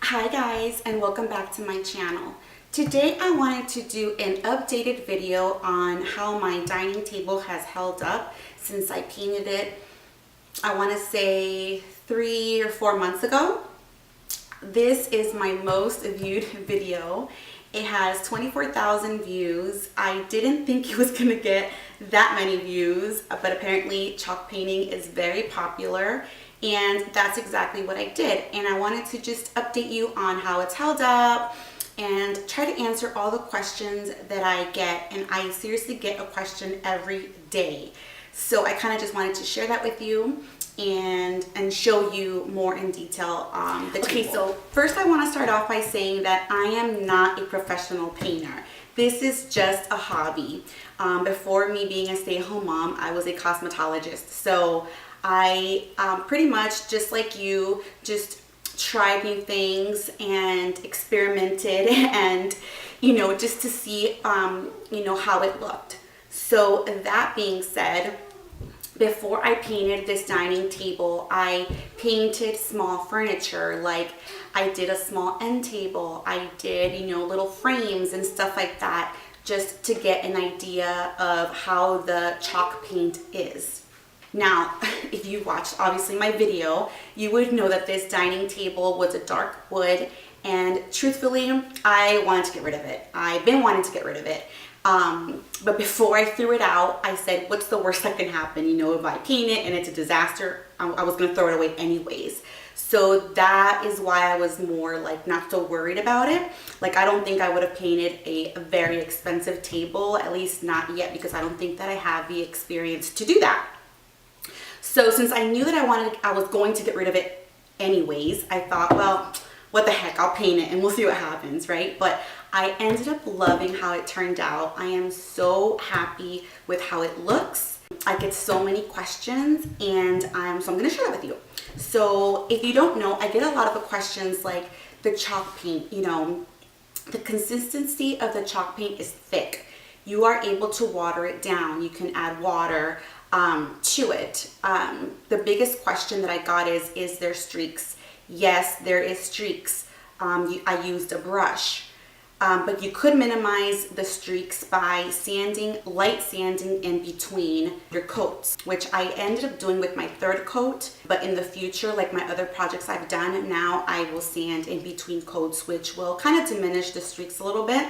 Hi guys, and welcome back to my channel. Today I wanted to do an updated video on how my dining table has held up since I painted it, I want to say 3 or 4 months ago. This is my most viewed video. It has 24,000 views. I didn't think it was going to get that many views, but apparently chalk painting is very popular. And that's exactly what I did. And I wanted to just update you on how it's held up and try to answer all the questions that I get. And I seriously get a question every day. So I kind of just wanted to share that with you and show you more in detail the table. Okay, so first I want to start off by saying that I am not a professional painter. This is just a hobby. Before me being a stay-at-home mom, I was a cosmetologist. So I pretty much, just like you, just tried new things and experimented and, just to see, how it looked. So that being said, before I painted this dining table, I painted small furniture. Like I did a small end table. I did, little frames and stuff like that, just to get an idea of how the chalk paint is. Now, if you watched obviously my video, you would know that this dining table was a dark wood, and truthfully, I wanted to get rid of it. I've been wanting to get rid of it. But before I threw it out, I said, what's the worst that can happen? If I paint it and it's a disaster, I was going to throw it away anyways. So that is why I was more like not so worried about it. Like I don't think I would have painted a very expensive table, at least not yet, because I don't think that I have the experience to do that. So since I knew that I was going to get rid of it anyways, I thought, well, what the heck, I'll paint it and we'll see what happens, right? But I ended up loving how it turned out. I am so happy with how it looks. I get so many questions, and so I'm going to share that with you. So if you don't know, I get a lot of questions like the chalk paint, the consistency of the chalk paint is thick. You are able to water it down. You can add water to it. The biggest question that I got is there streaks? Yes, there is streaks. I used a brush, but you could minimize the streaks by light sanding in between your coats, which I ended up doing with my third coat. But in the future, like my other projects I've done, now I will sand in between coats, which will kind of diminish the streaks a little bit.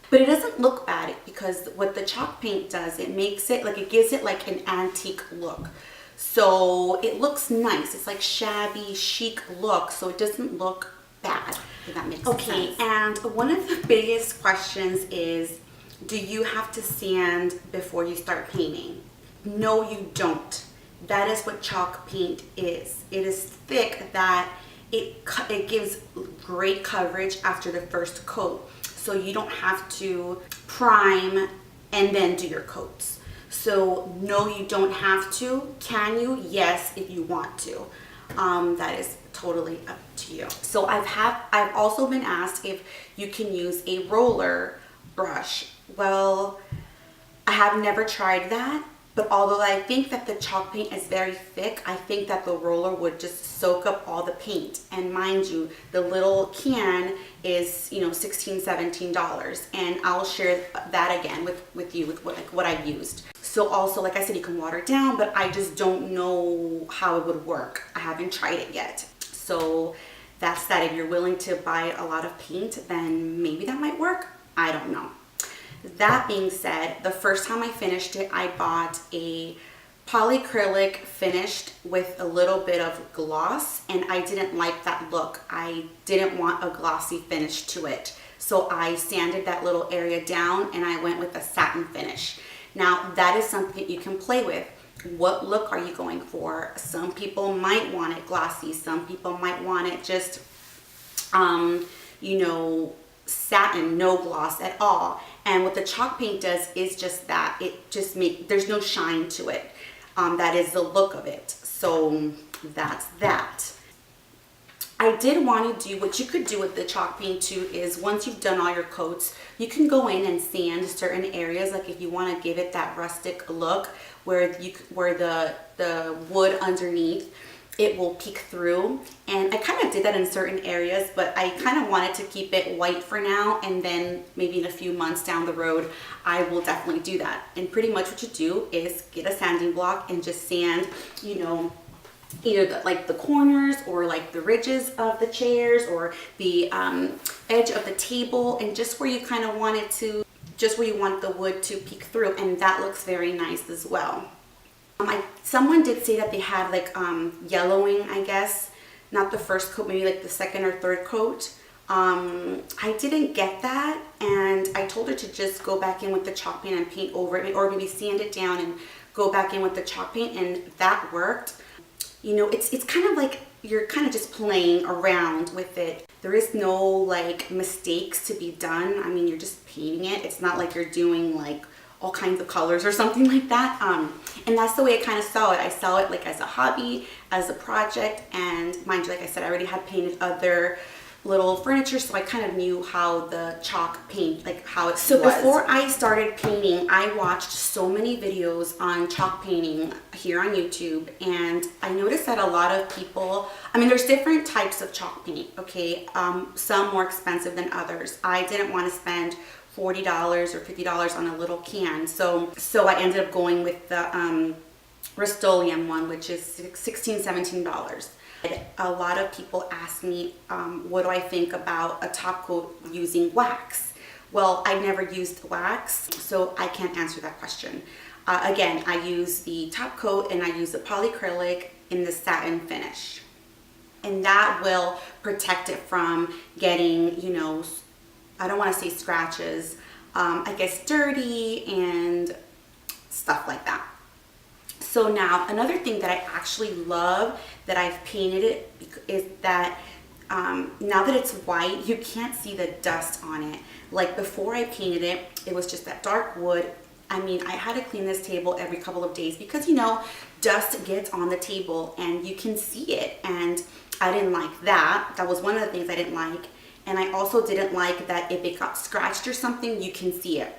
But it doesn't look bad, because what the chalk paint does, it makes it like, it gives it like an antique look. So it looks nice. It's like shabby, chic look, so it doesn't look bad, if that makes sense. Okay, and one of the biggest questions is, do you have to sand before you start painting? No, you don't. That is what chalk paint is. It is thick that it gives great coverage after the first coat. So you don't have to prime and then do your coats. So no, you don't have to. Can you? Yes, if you want to. That is totally up to you. So I've also been asked if you can use a roller brush. Well, I have never tried that, but although I think that the chalk paint is very thick, I think that the roller would just soak up all the paint. And mind you, the little can is, $16, $17. And I'll share that again with you with what I used. So also, like I said, you can water it down, but I just don't know how it would work. I haven't tried it yet. So that's that. If you're willing to buy a lot of paint, then maybe that might work. I don't know. That being said, the first time I finished it, I bought a polyacrylic finished with a little bit of gloss, and I didn't like that look. I didn't want a glossy finish to it. So I sanded that little area down and I went with a satin finish. Now that is something you can play with. What look are you going for? Some people might want it glossy. Some people might want it just, satin, no gloss at all. And what the chalk paint does is just that. It just there's no shine to it. That is the look of it. So that's that. I did want to do, what you could do with the chalk paint too, is once you've done all your coats, you can go in and sand certain areas. Like if you want to give it that rustic look where the wood underneath it will peek through. And I kind of did that in certain areas, but I kind of wanted to keep it white for now, and then maybe in a few months down the road I will definitely do that. And pretty much what you do is get a sanding block and just sand, you know, either like the corners or like the ridges of the chairs or the edge of the table, and just where you kind of want it to, just where you want the wood to peek through, and that looks very nice as well. Someone did say that they had like yellowing, I guess, not the first coat, maybe like the second or third coat. I didn't get that, and I told her to just go back in with the chalk paint and paint over it, or maybe sand it down and go back in with the chalk paint, and that worked. You know, it's kind of like you're kind of just playing around with it. There is no like mistakes to be done. I mean, you're just painting it. It's not like you're doing like all kinds of colors or something like that. And that's the way I kind of saw it. I saw it like as a hobby, as a project, and mind you, like I said, I already had painted other little furniture, so I kind of knew how the chalk paint, like how it was. So before I started painting, I watched so many videos on chalk painting here on YouTube, and I noticed that a lot of people, I mean, there's different types of chalk paint, okay? Some more expensive than others. I didn't want to spend $40 or $50 on a little can, so I ended up going with the Rust-Oleum one, which is $16, $17. A lot of people ask me, what do I think about a top coat using wax? Well, I never used wax, so I can't answer that question. Again, I use the top coat and I use the polyacrylic in the satin finish. And that will protect it from getting, you know, I don't want to say scratches, I guess dirty and stuff like that. So now another thing that I actually love that I've painted it is that now that it's white, you can't see the dust on it. Like before I painted it, it was just that dark wood. I mean, I had to clean this table every couple of days because, you know, dust gets on the table and you can see it. And I didn't like that. That was one of the things I didn't like. And I also didn't like that if it got scratched or something, you can see it.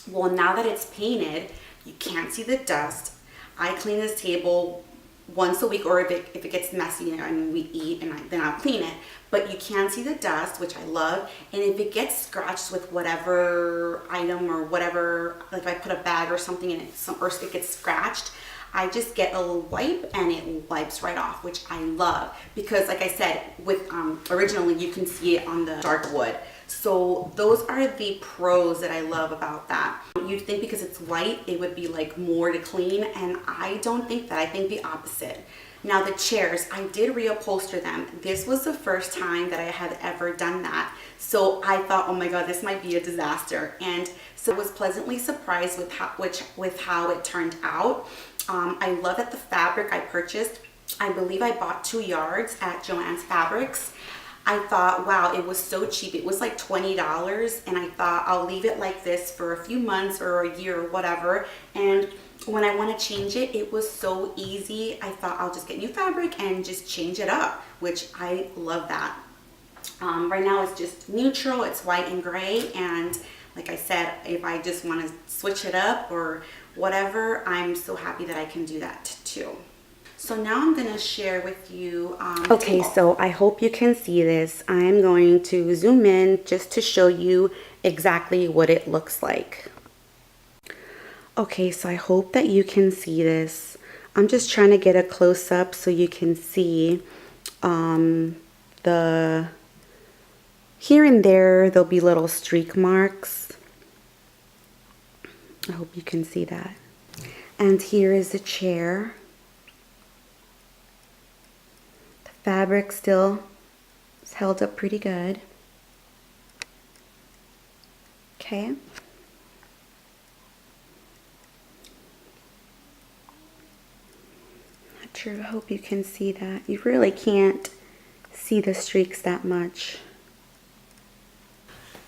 Well, now that it's painted, you can't see the dust. I clean this table once a week, or if it gets messy, you know, and we eat, and then I'll clean it. But you can see the dust, which I love. And if it gets scratched with whatever item or whatever, like if I put a bag or something in it, or it gets scratched, I just get a little wipe and it wipes right off, which I love because, like I said, with originally you can see it on the dark wood. So those are the pros that I love about that. You'd think because it's white, it would be like more to clean, and I don't think that. I think the opposite. Now the chairs, I did reupholster them. This was the first time that I had ever done that. So I thought, oh my God, this might be a disaster. And so I was pleasantly surprised with how it turned out. I love that the fabric I purchased, I believe I bought 2 yards at Joann's Fabrics. I thought, wow, it was so cheap. It was like $20, and I thought I'll leave it like this for a few months or a year or whatever. And when I want to change it, it was so easy. I thought I'll just get new fabric and just change it up, which I love that. Right now it's just neutral, it's white and gray, and like I said, if I just want to switch it up or whatever, I'm so happy that I can do that too. So now I'm going to share with you. Okay, so I hope you can see this. I'm going to zoom in just to show you exactly what it looks like. Okay, so I hope that you can see this. I'm just trying to get a close-up so you can see the here and there'll be little streak marks. I hope you can see that. And here is the chair. The fabric still is held up pretty good. Okay. Not sure, I hope you can see that. You really can't see the streaks that much.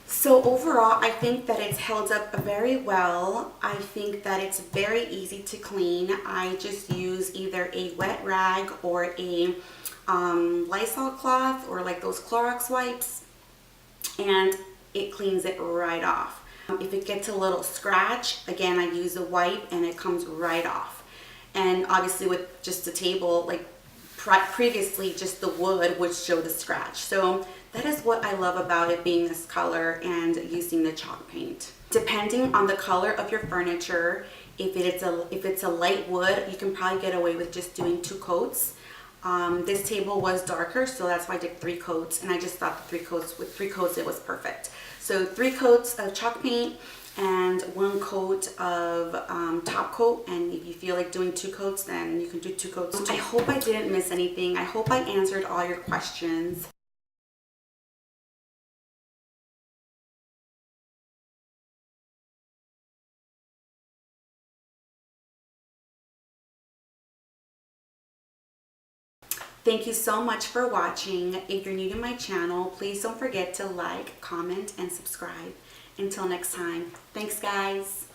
So overall, I think that it's held up very well. I think that it's very easy to clean. I just use either a wet rag or a Lysol cloth or like those Clorox wipes, and it cleans it right off. If it gets a little scratch, again, I use a wipe and it comes right off. And obviously with just the table, like previously just the wood would show the scratch. So that is what I love about it being this color and using the chalk paint. Depending on the color of your furniture, if it's a light wood, you can probably get away with just doing 2 coats. This table was darker, so that's why I did 3 coats, and I just thought with 3 coats it was perfect. So 3 coats of chalk paint and 1 coat of top coat, and if you feel like doing 2 coats, then you can do 2 coats. I hope I didn't miss anything. I hope I answered all your questions. Thank you so much for watching. If you're new to my channel, please don't forget to like, comment, and subscribe. Until next time, thanks guys.